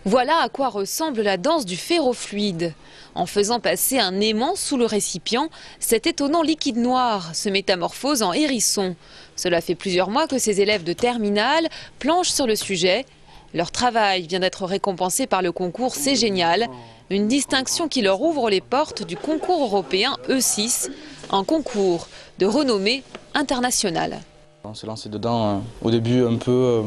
Voilà à quoi ressemble la danse du ferrofluide. En faisant passer un aimant sous le récipient, cet étonnant liquide noir se métamorphose en hérisson. Cela fait plusieurs mois que ces élèves de terminale planchent sur le sujet. Leur travail vient d'être récompensé par le concours C'est Génial, une distinction qui leur ouvre les portes du concours européen E6, un concours de renommée internationale. On s'est lancé dedans au début un peu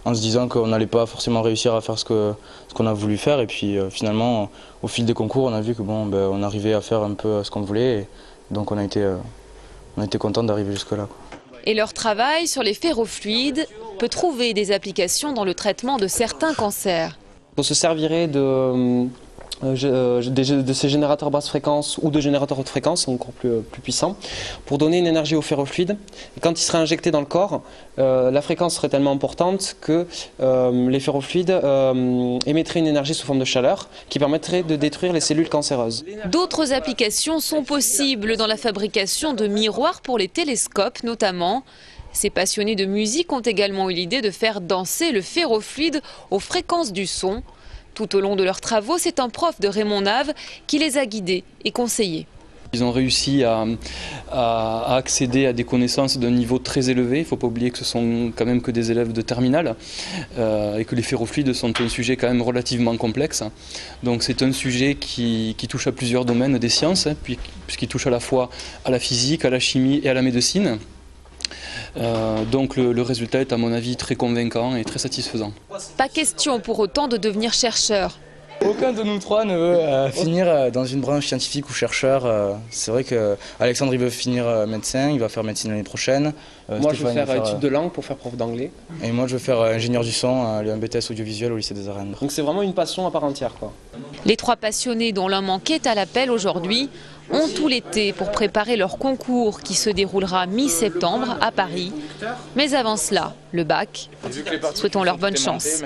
en se disant qu'on n'allait pas forcément réussir à faire ce qu'on a voulu faire, et puis finalement au fil des concours on a vu que on arrivait à faire un peu ce qu'on voulait, et donc on a été content d'arriver jusque là. Et leur travail sur les ferrofluides peut trouver des applications dans le traitement de certains cancers. On se servirait de ces générateurs basse fréquence ou de générateurs haute fréquence, encore plus puissants, pour donner une énergie au ferrofluide. Et quand il serait injecté dans le corps, la fréquence serait tellement importante que les ferrofluides émettraient une énergie sous forme de chaleur qui permettrait de détruire les cellules cancéreuses. D'autres applications sont possibles dans la fabrication de miroirs pour les télescopes notamment. Ces passionnés de musique ont également eu l'idée de faire danser le ferrofluide aux fréquences du son. Tout au long de leurs travaux, c'est un prof de Raymond Nave qui les a guidés et conseillés. Ils ont réussi à accéder à des connaissances d'un niveau très élevé. Il ne faut pas oublier que ce sont quand même que des élèves de terminale et que les ferrofluides sont un sujet quand même relativement complexe. Donc c'est un sujet qui touche à plusieurs domaines des sciences, puisqu'il touche à la fois à la physique, à la chimie et à la médecine. Donc le résultat est à mon avis très convaincant et très satisfaisant. Pas question pour autant de devenir chercheur. Aucun de nous trois ne veut finir dans une branche scientifique ou chercheur. C'est vrai qu'Alexandre il veut finir médecin, il va faire médecine l'année prochaine. Moi je veux faire études de langue pour faire prof d'anglais. Et moi je veux faire ingénieur du son, un BTS audiovisuel au lycée des Arènes. Donc c'est vraiment une passion à part entière, quoi. Les trois passionnés dont l'un manquait à l'appel aujourd'hui ont tout l'été pour préparer leur concours qui se déroulera mi-septembre à Paris. Mais avant cela, le bac. Souhaitons leur bonne chance.